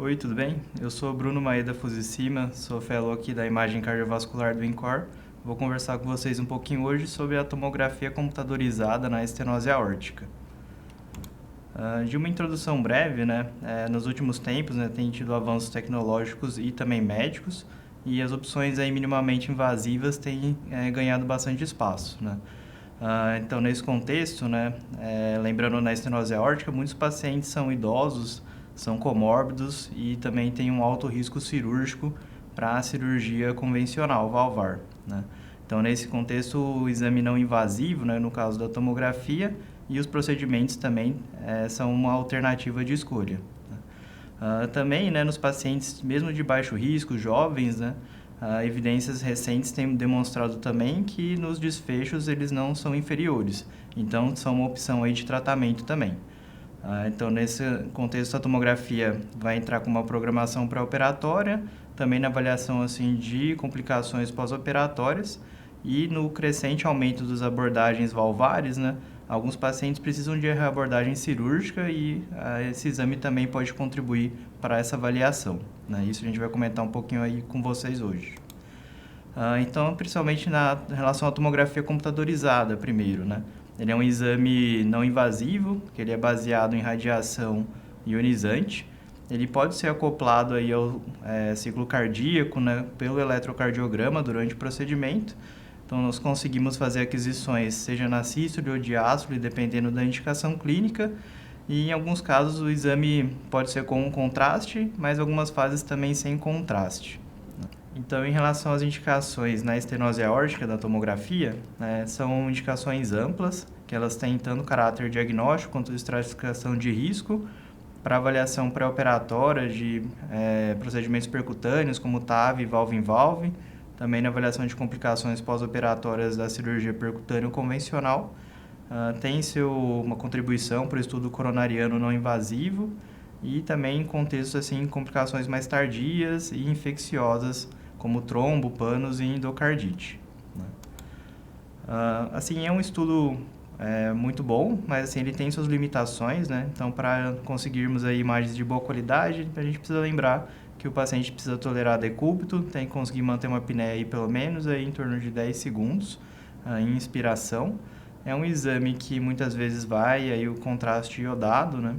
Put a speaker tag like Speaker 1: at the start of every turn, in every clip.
Speaker 1: Oi, tudo bem? Eu sou Bruno Maeda Fusicima, sou fellow aqui da imagem cardiovascular do INCOR. Vou conversar com vocês um pouquinho hoje sobre a tomografia computadorizada na estenose aórtica. De uma introdução breve, nos últimos tempos, tem tido avanços tecnológicos e também médicos, e as opções aí minimamente invasivas têm ganhado bastante espaço, então, nesse contexto, lembrando na estenose aórtica, muitos pacientes são idosos, são comórbidos e também têm um alto risco cirúrgico para a cirurgia convencional valvar, Então, nesse contexto, o exame não invasivo, no caso da tomografia, e os procedimentos também são uma alternativa de escolha. Também, nos pacientes mesmo de baixo risco, jovens, evidências recentes têm demonstrado também que nos desfechos eles não são inferiores. Então, são uma opção aí de tratamento também. Então, nesse contexto, a tomografia vai entrar com uma programação pré-operatória, também na avaliação assim, de complicações pós-operatórias e no crescente aumento das abordagens valvares, alguns pacientes precisam de reabordagem cirúrgica e esse exame também pode contribuir para essa avaliação. Isso a gente vai comentar um pouquinho aí com vocês hoje. Então, principalmente na relação à tomografia computadorizada primeiro, Ele é um exame não invasivo, que ele é baseado em radiação ionizante. Ele pode ser acoplado aí ao ciclo cardíaco, pelo eletrocardiograma durante o procedimento. Então, nós conseguimos fazer aquisições, seja na sístole ou diástole, dependendo da indicação clínica. E, em alguns casos, o exame pode ser com um contraste, mas algumas fases também sem contraste. Então, em relação às indicações na estenose aórtica da tomografia, são indicações amplas, que elas têm tanto caráter diagnóstico quanto estratificação de risco, para avaliação pré-operatória de procedimentos percutâneos, como TAV e valve-in-valve, também na avaliação de complicações pós-operatórias da cirurgia percutânea convencional. Tem uma contribuição para o estudo coronariano não invasivo e também em contextos assim, complicações mais tardias e infecciosas, como trombo, panos e endocardite. Assim, é um estudo muito bom, mas assim, ele tem suas limitações, Então, para conseguirmos aí imagens de boa qualidade, a gente precisa lembrar que o paciente precisa tolerar decúbito, tem que conseguir manter uma apneia aí pelo menos aí em torno de 10 segundos em inspiração. É um exame que muitas vezes vai aí o contraste iodado,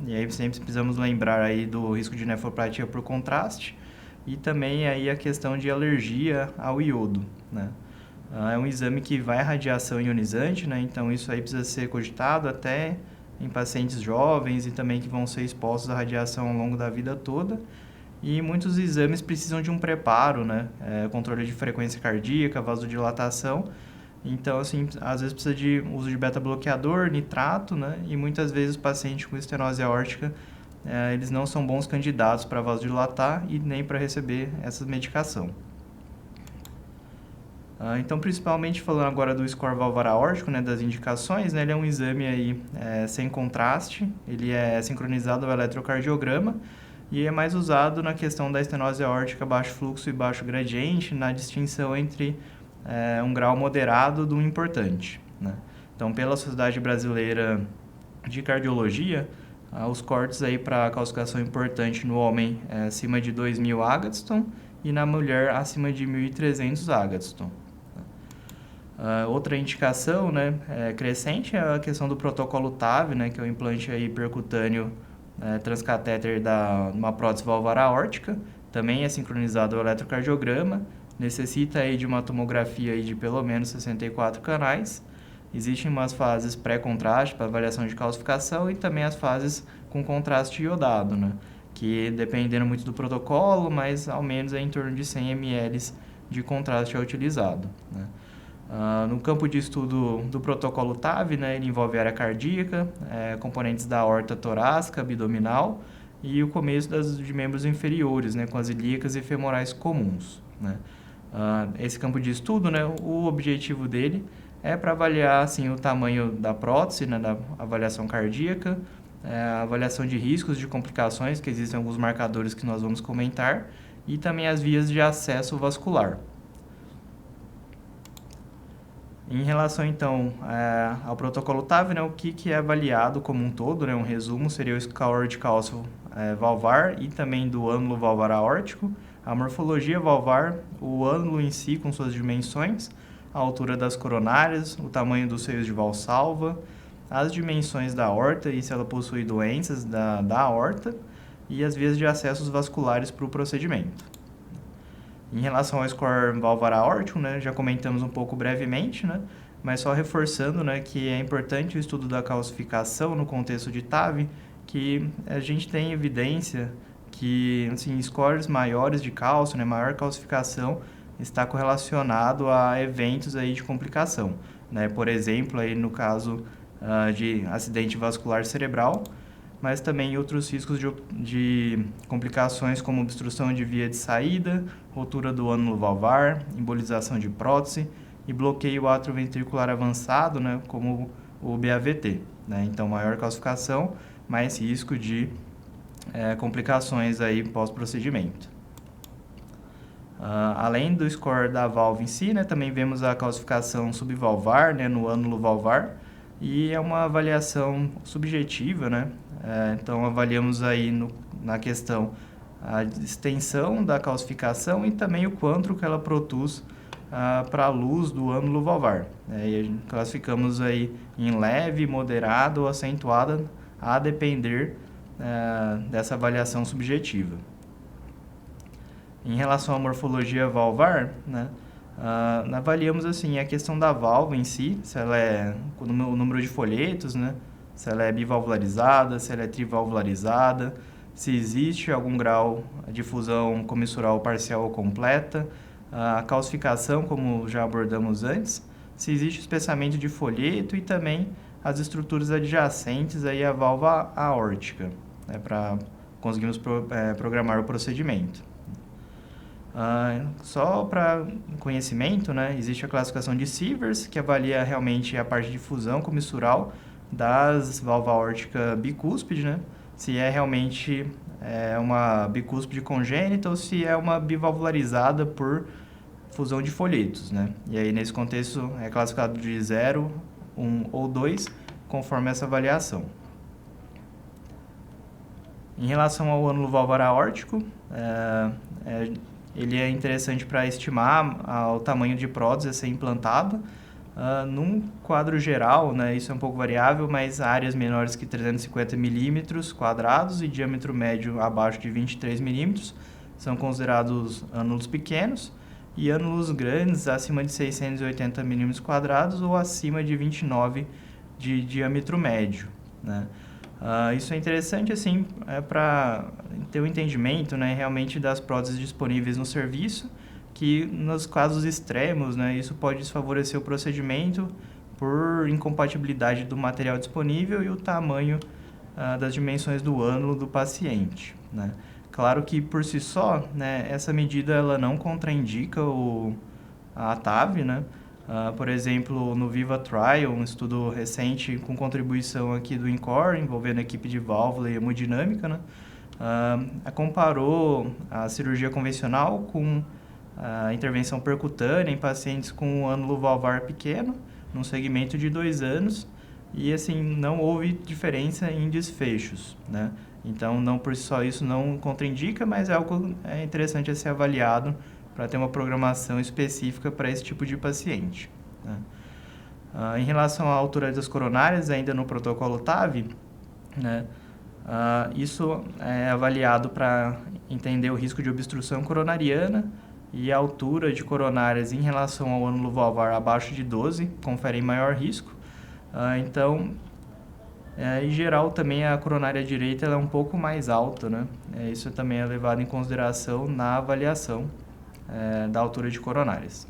Speaker 1: e aí sempre precisamos lembrar aí do risco de nefropatia por contraste e também aí a questão de alergia ao iodo, É um exame que vai radiação ionizante, então isso aí precisa ser cogitado até em pacientes jovens e também que vão ser expostos à radiação ao longo da vida toda. E muitos exames precisam de um preparo, controle de frequência cardíaca, vasodilatação. Então, assim, às vezes precisa de uso de beta-bloqueador, nitrato, E muitas vezes o paciente com estenose aórtica, eles não são bons candidatos para vasodilatar e nem para receber essa medicação. Então, principalmente falando agora do score valvar aórtico, das indicações, ele é um exame aí, sem contraste, ele é sincronizado ao eletrocardiograma e é mais usado na questão da estenose aórtica baixo fluxo e baixo gradiente, na distinção entre um grau moderado do importante. Então, pela Sociedade Brasileira de Cardiologia, os cortes aí para calcificação importante no homem é acima de 2.000 Agatston e na mulher acima de 1.300 Agatston. Outra indicação crescente é a questão do protocolo TAV, que é o implante aí percutâneo transcatéter uma prótese valvar aórtica. Também é sincronizado ao eletrocardiograma, necessita aí de uma tomografia aí de pelo menos 64 canais. Existem umas fases pré-contraste para avaliação de calcificação e também as fases com contraste iodado, que dependendo muito do protocolo, mas ao menos é em torno de 100 ml de contraste é utilizado. No campo de estudo do protocolo TAV, ele envolve área cardíaca, componentes da aorta torácica, abdominal e o começo de membros inferiores, com as ilíacas e femorais comuns. Esse campo de estudo, o objetivo dele é para avaliar assim, o tamanho da prótese, da avaliação cardíaca, a avaliação de riscos de complicações, que existem alguns marcadores que nós vamos comentar, e também as vias de acesso vascular. Em relação, então, ao protocolo TAV, né, o que é avaliado como um todo, né, um resumo, seria o score de cálcio valvar e também do ânulo valvar aórtico, a morfologia valvar, o ânulo em si com suas dimensões, a altura das coronárias, o tamanho dos seios de Valsalva, as dimensões da aorta e se ela possui doenças da aorta e as vias de acessos vasculares para o procedimento. Em relação ao score valvar aórtico, né, já comentamos um pouco brevemente, né, mas só reforçando, né, que é importante o estudo da calcificação no contexto de TAV, que a gente tem evidência que assim, scores maiores de cálcio, né, maior calcificação, está correlacionado a eventos aí de complicação. Né? Por exemplo, aí no caso de acidente vascular cerebral, mas também outros riscos de complicações como obstrução de via de saída, rotura do ânulo valvar, embolização de prótese e bloqueio atrioventricular avançado, né, como o BAVT. Né? Então, maior calcificação, mais risco de complicações aí pós-procedimento. Além do score da válvula em si, né, também vemos a calcificação subvalvar, né, no ânulo valvar, e é uma avaliação subjetiva, né? Então, avaliamos aí na questão a extensão da calcificação e também o quanto que ela produz para a luz do ânulo valvar. E classificamos aí em leve, moderada ou acentuada, a depender dessa avaliação subjetiva. Em relação à morfologia valvar, né, avaliamos assim a questão da válvula em si, se ela é o número de folhetos, né, se ela é bivalvularizada, se ela é trivalvularizada, se existe algum grau de fusão comissural parcial ou completa, a calcificação, como já abordamos antes, se existe espessamento de folheto e também as estruturas adjacentes aí à válvula aórtica, né, para conseguirmos programar o procedimento. Só para conhecimento, né, existe a classificação de Sievers, que avalia realmente a parte de fusão comissural das válvulas aórtica bicúspide, né, se é realmente uma bicúspide congênita ou se é uma bivalvularizada por fusão de folhetos. Né? E aí, nesse contexto, é classificado de 0, 1 ou 2, conforme essa avaliação. Em relação ao ânulo valvar aórtico, ele é interessante para estimar o tamanho de prótese a ser implantada. Num quadro geral, né, isso é um pouco variável, mas áreas menores que 350 milímetros quadrados e diâmetro médio abaixo de 23 milímetros são considerados ânulos pequenos e ânulos grandes acima de 680 milímetros quadrados ou acima de 29 de diâmetro médio. Né? Isso é interessante assim, para ter um entendimento, né, realmente das próteses disponíveis no serviço, que nos casos extremos, né, isso pode desfavorecer o procedimento por incompatibilidade do material disponível e o tamanho das dimensões do ânulo do paciente. Né? Claro que por si só, né, essa medida ela não contraindica a TAV, né? Por exemplo, no Viva Trial, um estudo recente com contribuição aqui do INCOR, envolvendo a equipe de válvula e hemodinâmica, né? Comparou a cirurgia convencional com a intervenção percutânea em pacientes com ânulo valvar pequeno, num segmento de 2 anos, e assim, não houve diferença em desfechos, né? Então, não por si só isso não contraindica, mas é algo interessante a ser avaliado para ter uma programação específica para esse tipo de paciente. Né? Em relação à altura das coronárias, ainda no protocolo TAV, né, isso é avaliado para entender o risco de obstrução coronariana e a altura de coronárias em relação ao ânulo valvar abaixo de 12 conferem maior risco. Então, em geral, também a coronária direita ela é um pouco mais alta, né? Isso também é levado em consideração na avaliação da altura de coronárias.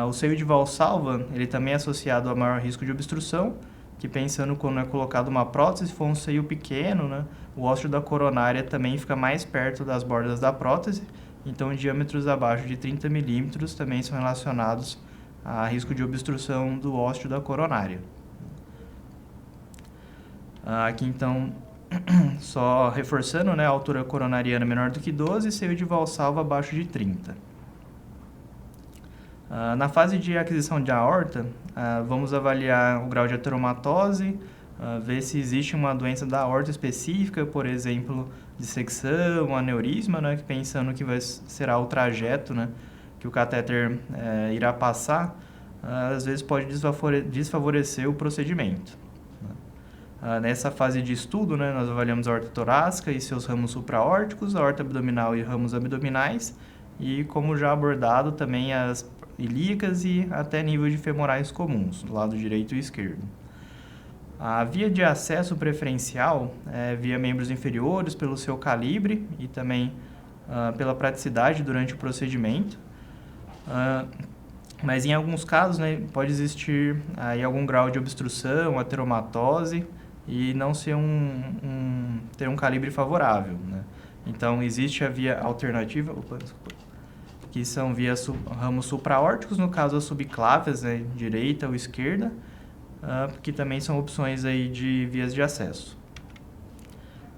Speaker 1: O seio de Valsalva, ele também é associado a maior risco de obstrução, que pensando quando é colocado uma prótese, se for um seio pequeno, né, o ósseo da coronária também fica mais perto das bordas da prótese, então diâmetros abaixo de 30 milímetros também são relacionados a risco de obstrução do ósseo da coronária. Aqui então, só reforçando, né, a altura coronariana menor do que 12 e seio de Valsalva abaixo de 30. Na fase de aquisição de aorta, vamos avaliar o grau de ateromatose, ver se existe uma doença da aorta específica, por exemplo, dissecção, aneurisma, né, pensando que será o trajeto, né, que o catéter irá passar, às vezes pode desfavorecer o procedimento. Nessa fase de estudo, né, nós avaliamos a aorta torácica e seus ramos supraórticos, a aorta abdominal e ramos abdominais, e como já abordado também as ilíacas e até nível de femorais comuns, do lado direito e esquerdo. A via de acesso preferencial é via membros inferiores pelo seu calibre e também pela praticidade durante o procedimento. Mas em alguns casos, né, pode existir aí algum grau de obstrução, ateromatose e não ser ter um calibre favorável, né? Então existe a via alternativa, que são ramos supraórticos, no caso as subclávias, né, direita ou esquerda, que também são opções aí de vias de acesso.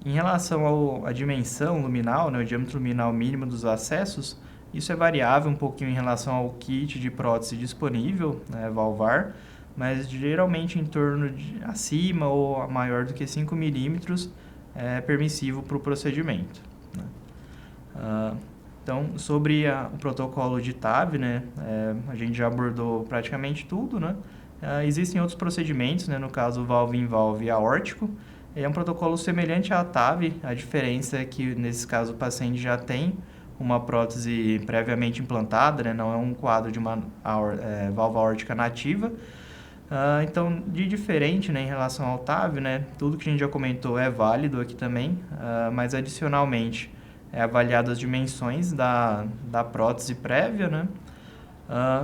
Speaker 1: Em relação à dimensão luminal, né, o diâmetro luminal mínimo dos acessos, isso é variável um pouquinho em relação ao kit de prótese disponível, né, valvar, mas geralmente em torno de acima ou maior do que 5 milímetros é permissivo para o procedimento, né? Então, sobre o protocolo de TAV, né, a gente já abordou praticamente tudo, né? Existem outros procedimentos, né, no caso valve-in-valve aórtico. É um protocolo semelhante à TAV, a diferença é que nesse caso o paciente já tem uma prótese previamente implantada, né, não é um quadro de uma válvula aórtica nativa. Então, de diferente, né, em relação ao TAV, né, tudo que a gente já comentou é válido aqui também, mas adicionalmente é avaliado as dimensões da prótese prévia, né,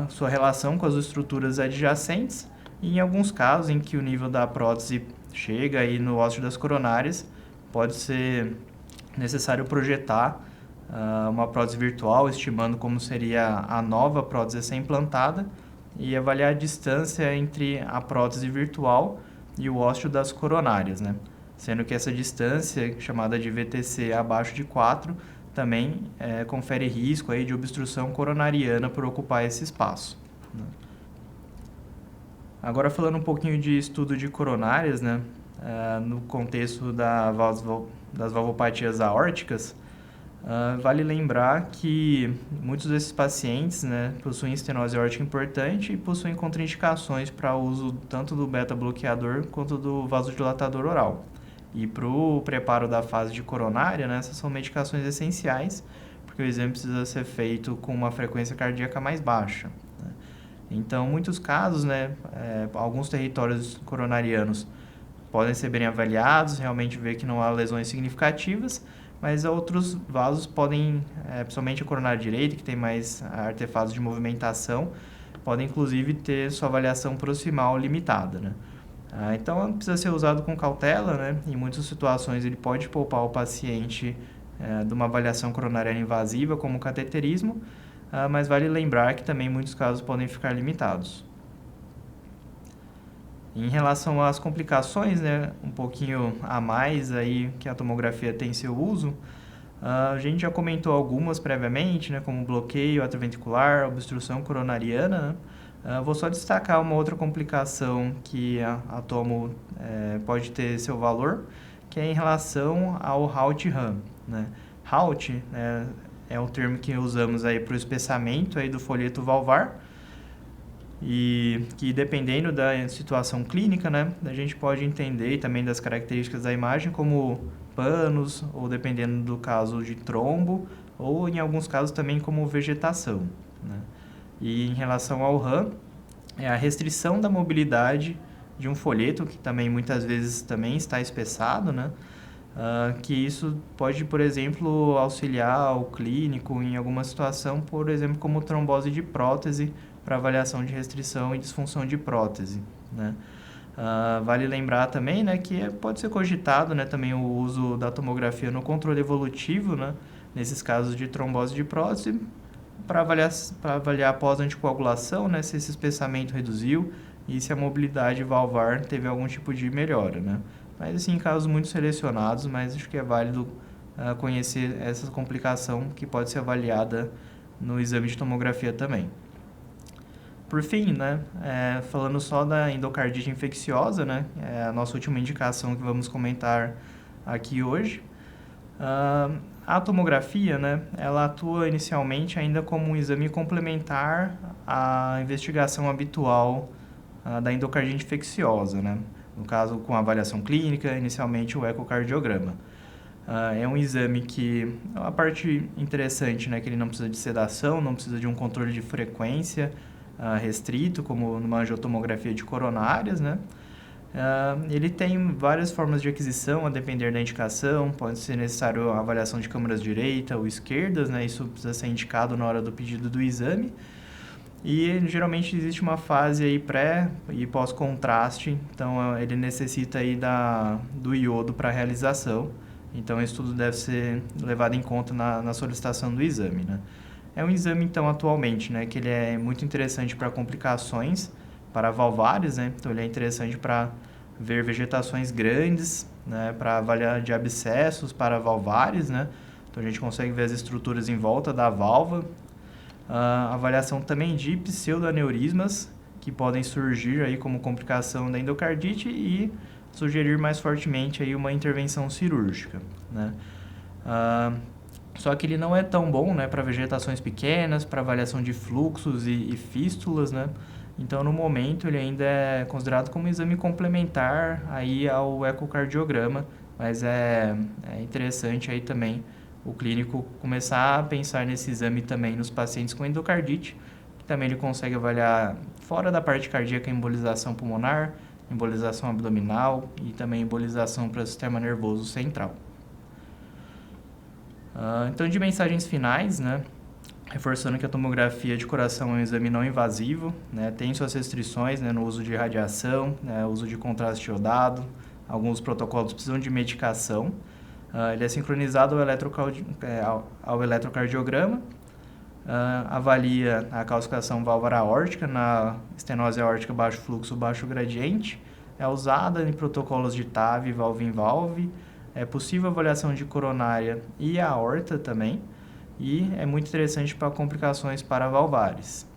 Speaker 1: sua relação com as estruturas adjacentes e em alguns casos em que o nível da prótese chega aí no ósseo das coronárias, pode ser necessário projetar uma prótese virtual, estimando como seria a nova prótese a ser implantada e avaliar a distância entre a prótese virtual e o ósseo das coronárias, né? Sendo que essa distância, chamada de VTC abaixo de 4, também confere risco aí de obstrução coronariana por ocupar esse espaço, né? Agora falando um pouquinho de estudo de coronárias, né, no contexto das valvopatias aórticas, vale lembrar que muitos desses pacientes, né, possuem estenose aórtica importante e possuem contraindicações para o uso tanto do beta-bloqueador quanto do vasodilatador oral. E para o preparo da fase de coronária, né, essas são medicações essenciais, porque o exame precisa ser feito com uma frequência cardíaca mais baixa, né? Então, em muitos casos, né, alguns territórios coronarianos podem ser bem avaliados, realmente ver que não há lesões significativas, mas outros vasos podem, principalmente a coronária direita, que tem mais artefatos de movimentação, podem inclusive ter sua avaliação proximal limitada, né? Então, precisa ser usado com cautela, né? Em muitas situações ele pode poupar o paciente de uma avaliação coronariana invasiva, como o cateterismo, mas vale lembrar que também muitos casos podem ficar limitados. Em relação às complicações, né, um pouquinho a mais aí que a tomografia tem seu uso, a gente já comentou algumas previamente, né, como bloqueio atrioventricular, obstrução coronariana, né? Vou só destacar uma outra complicação que a tomo pode ter seu valor, que é em relação ao HALT-RAM, né? HALT é o termo que usamos aí para o espessamento aí do folheto valvar, e que dependendo da situação clínica, né, a gente pode entender também das características da imagem como panos, ou dependendo do caso de trombo, ou em alguns casos também como vegetação, né? E em relação ao RAM, é a restrição da mobilidade de um folheto, que também muitas vezes também está espessado, né? Que isso pode, por exemplo, auxiliar o clínico em alguma situação, por exemplo, como trombose de prótese, para avaliação de restrição e disfunção de prótese, né? Vale lembrar também, né, que pode ser cogitado, né, também o uso da tomografia no controle evolutivo, né, nesses casos de trombose de prótese, para avaliar após anticoagulação, né, se esse espessamento reduziu e se a mobilidade valvar teve algum tipo de melhora, né? Mas assim, em casos muito selecionados, mas acho que é válido conhecer essa complicação que pode ser avaliada no exame de tomografia também. Por fim, né, falando só da endocardite infecciosa, né, é a nossa última indicação que vamos comentar aqui hoje. A tomografia, né, ela atua inicialmente ainda como um exame complementar à investigação habitual da endocardite infecciosa, né, no caso com avaliação clínica, inicialmente o ecocardiograma. É um exame que, a parte interessante, né, que ele não precisa de sedação, não precisa de um controle de frequência restrito, como numa angiotomografia de coronárias, né? Ele tem várias formas de aquisição, a depender da indicação, pode ser necessário a avaliação de câmaras direita ou esquerdas, né? Isso precisa ser indicado na hora do pedido do exame. E geralmente existe uma fase aí pré e pós-contraste, então ele necessita aí do iodo para a realização. Então, isso tudo deve ser levado em conta na solicitação do exame, né? É um exame, então, atualmente, né, que ele é muito interessante para complicações, para valvares, né? Então, ele é interessante para ver vegetações grandes, né, para avaliar de abscessos para valvares, né? Então, a gente consegue ver as estruturas em volta da válvula. Avaliação também de pseudoaneurismas, que podem surgir aí como complicação da endocardite e sugerir mais fortemente aí uma intervenção cirúrgica, né? Só que ele não é tão bom, né, para vegetações pequenas, para avaliação de fluxos e fístulas, né? Então, no momento, ele ainda é considerado como um exame complementar aí ao ecocardiograma, mas é interessante aí também o clínico começar a pensar nesse exame também nos pacientes com endocardite, que também ele consegue avaliar fora da parte cardíaca, embolização pulmonar, embolização abdominal e também embolização para o sistema nervoso central. Então, de mensagens finais, né, reforçando que a tomografia de coração é um exame não invasivo, né, tem suas restrições, né, no uso de radiação, né, uso de contraste iodado, alguns protocolos precisam de medicação. Ele é sincronizado ao eletrocardiograma, avalia a calcificação válvula aórtica na estenose aórtica baixo fluxo, baixo gradiente, é usada em protocolos de TAV, valve-in-valve, é possível avaliação de coronária e aorta também, e é muito interessante para complicações paravalvares.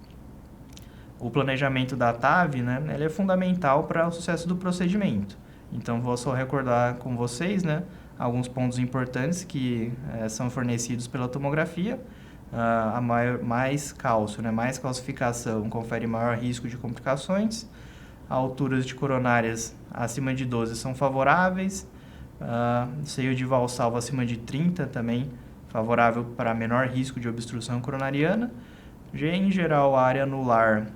Speaker 1: O planejamento da TAV, né, ele é fundamental para o sucesso do procedimento. Então, vou só recordar com vocês, né, alguns pontos importantes que são fornecidos pela tomografia. Mais cálcio, né, mais calcificação confere maior risco de complicações. Alturas de coronárias acima de 12 são favoráveis. Seio de valsalva acima de 30 também favorável para menor risco de obstrução coronariana. Em geral, a área anular,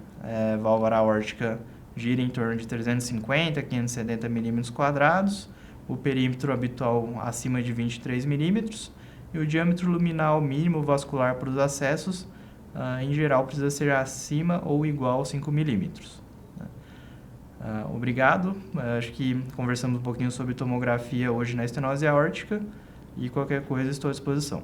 Speaker 1: válvula aórtica, gira em torno de 350 a 570 milímetros quadrados. O perímetro habitual acima de 23 milímetros. E o diâmetro luminal mínimo vascular para os acessos, em geral, precisa ser acima ou igual a 5 milímetros. Obrigado. Acho que conversamos um pouquinho sobre tomografia hoje na estenose aórtica e qualquer coisa estou à disposição.